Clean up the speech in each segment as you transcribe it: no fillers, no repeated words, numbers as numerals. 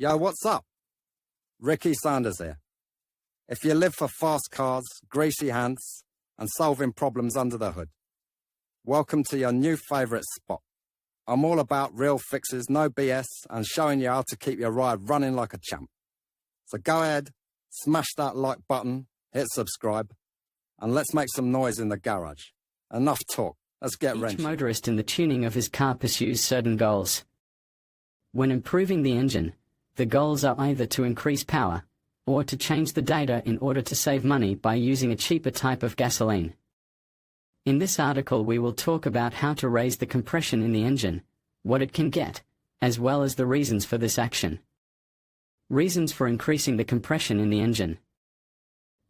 Yo, what's up? Ricky Sanders here. If you live for fast cars, greasy hands, and solving problems under the hood, welcome to your new favourite spot. I'm all about real fixes, no BS, and showing you how to keep your ride running like a champ. So go ahead, smash that like button, hit subscribe, and let's make some noise in the garage. Enough talk, let's get wrenching. Each motorist in the tuning of his car pursues certain goals. When improving the engine, the goals are either to increase power, or to change the data in order to save money by using a cheaper type of gasoline. In this article we will talk about how to raise the compression in the engine, what it can get, as well as the reasons for this action. Reasons for increasing the compression in the engine.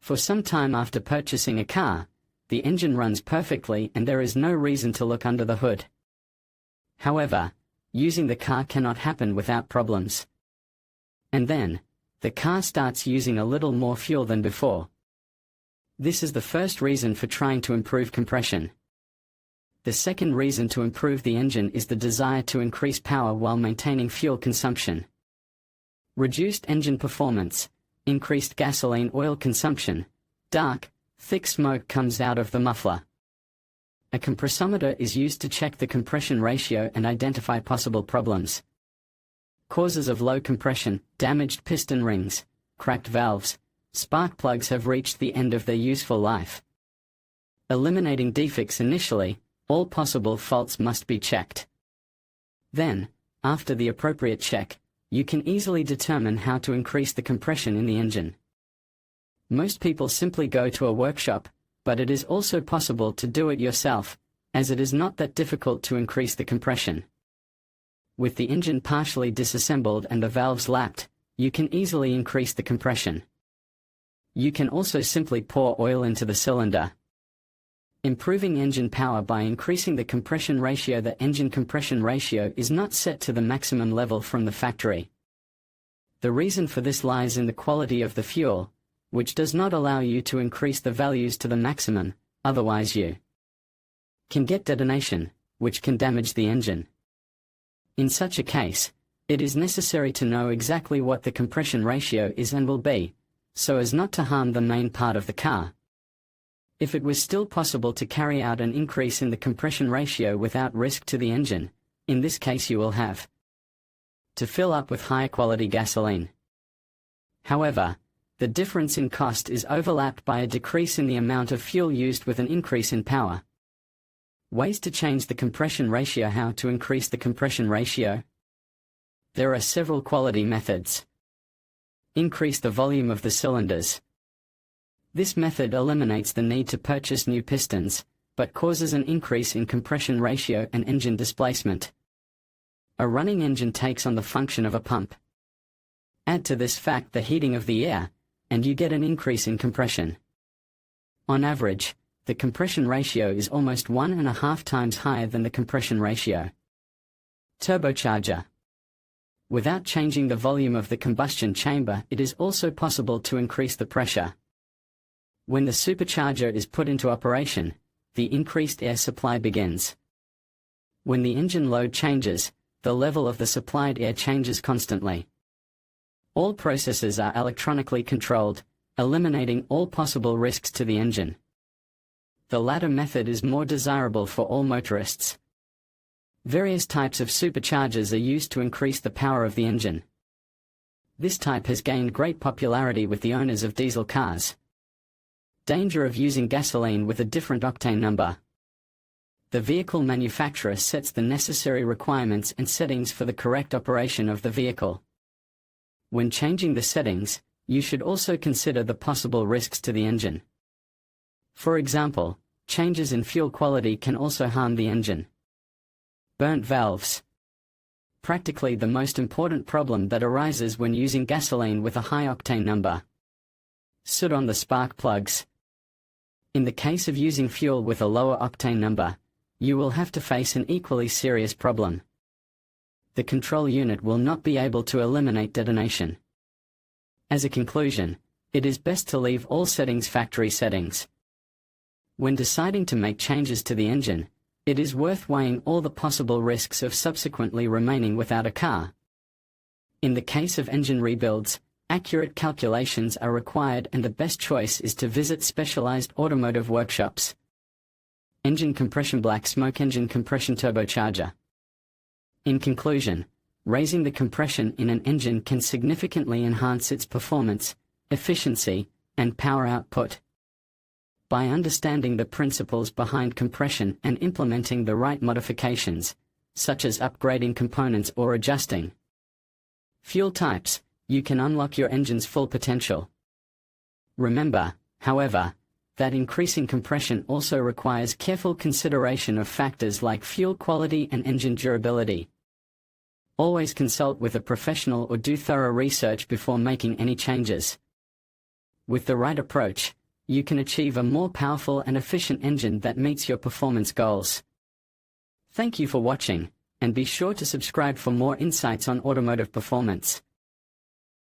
For some time after purchasing a car, the engine runs perfectly and there is no reason to look under the hood. However, using the car cannot happen without problems. And then, the car starts using a little more fuel than before. This is the first reason for trying to improve compression. The second reason to improve the engine is the desire to increase power while maintaining fuel consumption. Reduced engine performance, increased gasoline oil consumption, dark, thick smoke comes out of the muffler. A compressometer is used to check the compression ratio and identify possible problems. Causes of low compression: damaged piston rings, cracked valves, spark plugs have reached the end of their useful life. Eliminating defects initially, all possible faults must be checked. Then, after the appropriate check, you can easily determine how to increase the compression in the engine. Most people simply go to a workshop, but it is also possible to do it yourself, as it is not that difficult to increase the compression. With the engine partially disassembled and the valves lapped, you can easily increase the compression. You can also simply pour oil into the cylinder. Improving engine power by increasing the compression ratio. The engine compression ratio is not set to the maximum level from the factory. The reason for this lies in the quality of the fuel, which does not allow you to increase the values to the maximum, otherwise you can get detonation, which can damage the engine. In such a case, it is necessary to know exactly what the compression ratio is and will be, so as not to harm the main part of the car. If it was still possible to carry out an increase in the compression ratio without risk to the engine, in this case you will have to fill up with higher quality gasoline. However, the difference in cost is overlapped by a decrease in the amount of fuel used with an increase in power. Ways to change the compression ratio. How to increase the compression ratio? There are several quality methods. Increase the volume of the cylinders. This method eliminates the need to purchase new pistons, but causes an increase in compression ratio and engine displacement. A running engine takes on the function of a pump. Add to this fact the heating of the air, and you get an increase in compression. On average, the compression ratio is almost 1.5 times higher than the compression ratio. Turbocharger. Without changing the volume of the combustion chamber, it is also possible to increase the pressure. When the supercharger is put into operation, the increased air supply begins. When the engine load changes, the level of the supplied air changes constantly. All processes are electronically controlled, eliminating all possible risks to the engine. The latter method is more desirable for all motorists. Various types of superchargers are used to increase the power of the engine. This type has gained great popularity with the owners of diesel cars. Danger of using gasoline with a different octane number. The vehicle manufacturer sets the necessary requirements and settings for the correct operation of the vehicle. When changing the settings, you should also consider the possible risks to the engine. For example, changes in fuel quality can also harm the engine. Burnt valves. Practically the most important problem that arises when using gasoline with a high octane number. Soot on the spark plugs. In the case of using fuel with a lower octane number, you will have to face an equally serious problem. The control unit will not be able to eliminate detonation. As a conclusion, it is best to leave all settings factory settings. When deciding to make changes to the engine, it is worth weighing all the possible risks of subsequently remaining without a car. In the case of engine rebuilds, accurate calculations are required and the best choice is to visit specialized automotive workshops. Engine compression: black smoke engine compression turbocharger. In conclusion, raising the compression in an engine can significantly enhance its performance, efficiency, and power output. By understanding the principles behind compression and implementing the right modifications, such as upgrading components or adjusting fuel types, you can unlock your engine's full potential. Remember, however, that increasing compression also requires careful consideration of factors like fuel quality and engine durability. Always consult with a professional or do thorough research before making any changes. With the right approach, you can achieve a more powerful and efficient engine that meets your performance goals. Thank you for watching, and be sure to subscribe for more insights on automotive performance.